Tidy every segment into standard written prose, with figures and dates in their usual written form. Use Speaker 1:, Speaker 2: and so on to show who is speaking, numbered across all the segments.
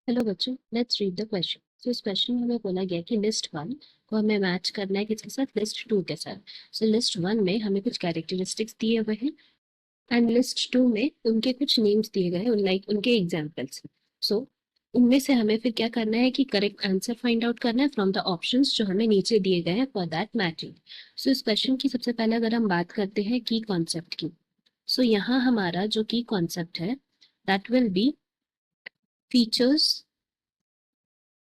Speaker 1: Hello बच्चों, let's read the question. इस question में हमें बोला गया कि लिस्ट वन को हमें मैच करना है किसके साथ, लिस्ट टू के साथ। लिस्ट वन में हमें कुछ कैरेक्टरिस्टिक्स दिए हुए हैं एंड लिस्ट टू में उनके कुछ नेम्स दिए गए हैं, लाइक उनके एग्जाम्पल्स। सो उनमें से हमें फिर क्या करना है कि करेक्ट आंसर फाइंड आउट करना है फ्रॉम द ऑप्शंस जो हमें नीचे दिए गए हैं फॉर दैट मैचिंग। इस क्वेश्चन की सबसे पहले अगर हम बात करते हैं की कॉन्सेप्ट की, यहाँ हमारा जो की कॉन्सेप्ट है that will B features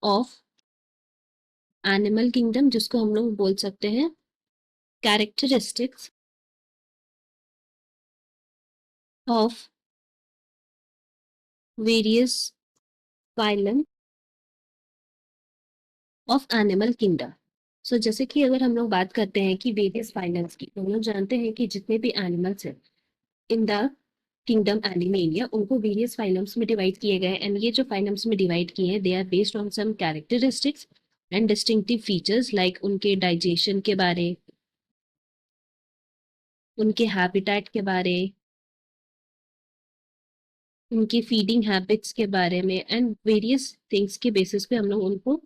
Speaker 1: of animal kingdom, जिसको हम लोग बोल सकते हैं characteristics of various phylum of animal kingdom. जैसे कि अगर हम लोग बात करते हैं कि वेरियस फाइलम्स की, तो हम लोग जानते हैं कि जितने भी एनिमल्स हैं इन द किंगडम एनिमेलिया उनको वेरियस फाइलम्स में डिवाइड किए गए, एंड ये जो फाइलम्स में डिवाइड किए हैं they are based on some characteristics and distinctive features, like उनके डाइजेशन के बारे, उनके हैबिटेट के बारे, उनकी फीडिंग हैबिट्स के बारे में, एंड वेरियस थिंग्स के बेसिस पे हम लोग उनको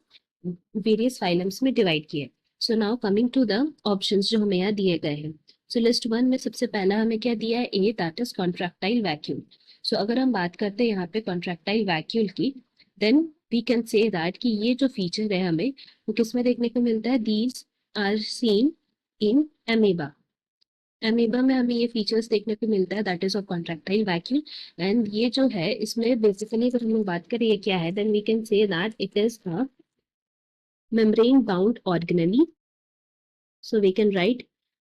Speaker 1: वेरियस फाइलम्स में डिवाइड किए। Now coming to the options जो हमें यहाँ दिए गए हैं। लिस्ट वन में सबसे पहला हमें क्या दिया है, A, that is contractile vacuole. अगर हम बात करते हैं यहाँ पे कॉन्ट्रैक्टाइल वैक्यूल की, then we can say that कि ये जो फीचर है हमें वो किस में देखने को मिलता है, these are seen in amoeba. Amoeba में हमें ये फीचर्स देखने को मिलता है, that is of contractile vacuole. And ये जो है इसमें बेसिकली अगर हम लोग बात करें ये क्या है, then we can say that it is a membrane bound organelle. We can write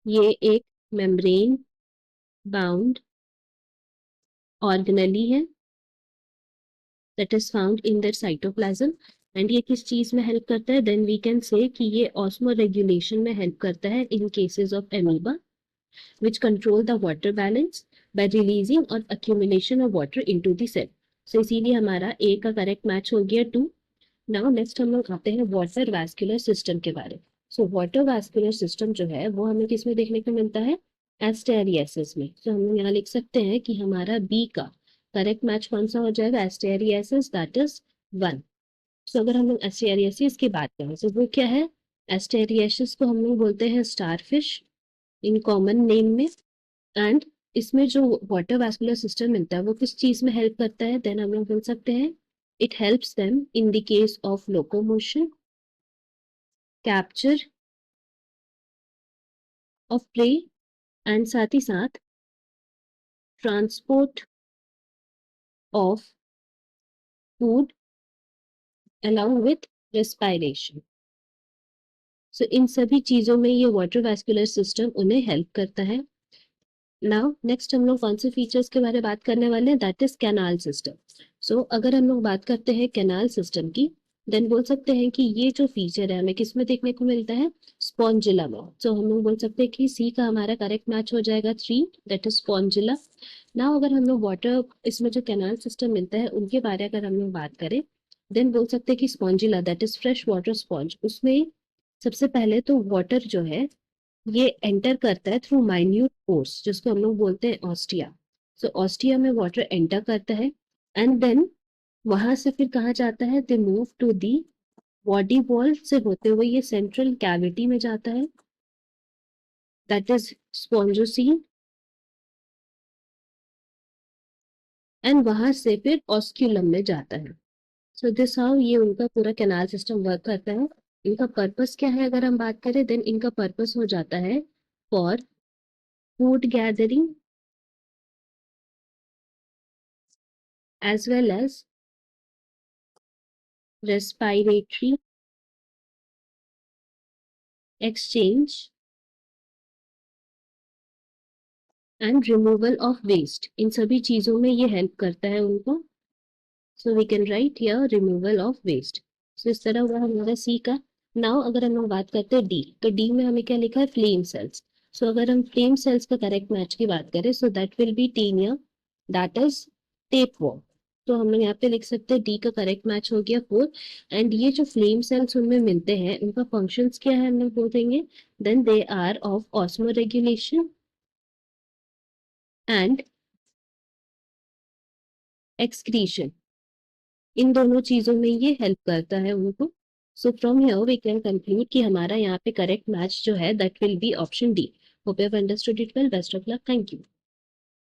Speaker 1: ये एक मेम्ब्रेन बाउंड ऑर्गेनेली है that is found in the cytoplasm. And ये किस चीज में हेल्प करता है, देन वी कैन से कि ये ऑस्मो रेगुलेशन में हेल्प करता है in cases of amoeba, which control the water balance by releasing or accumulation of water into the cell. इसीलिए हमारा ए का करेक्ट मैच हो गया टू। नाउ नेक्स्ट हम लोग आते हैं वाटर वैस्कुलर सिस्टम के बारे में। वाटर वैस्कुलर सिस्टम जो है वो हमें किसमें देखने को मिलता है, एस्टेरियासिस में। हम लोग यहाँ लिख सकते हैं कि हमारा बी का करेक्ट मैच कौन सा हो जाएगा, एस्टेरियासिस, दैट इज वन। अगर हम लोग एस्टेरियासिस की बात करें तो वो क्या है, एस्टेरियासिस को हम लोग बोलते हैं स्टारफिश इन कॉमन नेम में। एंड इसमें जो वाटर वैस्कुलर सिस्टम मिलता है वो किस चीज में हेल्प करता है, देन हम लोग बोल सकते हैं it helps them in the case of locomotion, capture of prey, and साथ ही साथ transport of food along with respiration. इन सभी चीजों में ये वाटर वैस्कुलर सिस्टम उन्हें हेल्प करता है। नाउ नेक्स्ट हम लोग कौन से फीचर्स के बारे में बात करने वाले हैं, दैट इज कैनाल सिस्टम। अगर हम लोग बात करते हैं कैनाल सिस्टम की, देन बोल सकते हैं कि ये जो फीचर है हमें किस में देखने को मिलता है, स्पॉन्जिला में। हम लोग बोल सकते हैं कि सी का हमारा करेक्ट मैच हो जाएगा three, that is Spongilla. Now अगर हम लोग वाटर इसमें जो कैनाल सिस्टम मिलता है उनके बारे अगर हम लोग बात करें, देन बोल सकते हैं कि Spongilla that is fresh water sponge. उसमें सबसे पहले तो वाटर जो है ये एंटर करता है थ्रू माइन्यूट पोर्स, जिसको हम लोग बोलते हैं ऑस्टिया। ऑस्टिया में वाटर एंटर करता है एंड देन वहां से फिर कहाँ जाता है, they move to the body wall से होते हुए ये सेंट्रल कैविटी में जाता है, दैट इज स्पॉन्जोसीन। एंड वहां से फिर ऑस्क्यूलम में जाता है। दिस हाउ ये उनका पूरा कैनाल सिस्टम वर्क करता है। इनका पर्पस क्या है अगर हम बात करें, देन इनका पर्पस हो जाता है for food gathering as well as respiratory exchange and removal of waste. इन सभी चीजों में ये हेल्प करता है उनको। We can write here removal of waste. इस तरह हुआ हमारा सी का। नाउ अगर हम लोग बात करते हैं डी, तो डी में हमें क्या लिखा है, फ्लेम सेल्स। अगर हम फ्लेम सेल्स का करेक्ट मैच की बात करें, that will be taenia, that is tapeworm. हम लोग यहाँ पे लिख सकते हैं डी का करेक्ट मैच हो गया फोर। एंड ये जो फ्लेम सेल्स उनमें मिलते हैं उनका फंक्शंस क्या है हम लोग बोल देंगे, then they are of osmoregulation and excretion। इन दोनों चीजों में ये हेल्प करता है उनको. So from here we can conclude कि हमारा यहाँ पे करेक्ट मैच जो है that will be option D. Hope you have understood it well. Best of luck. Thank you.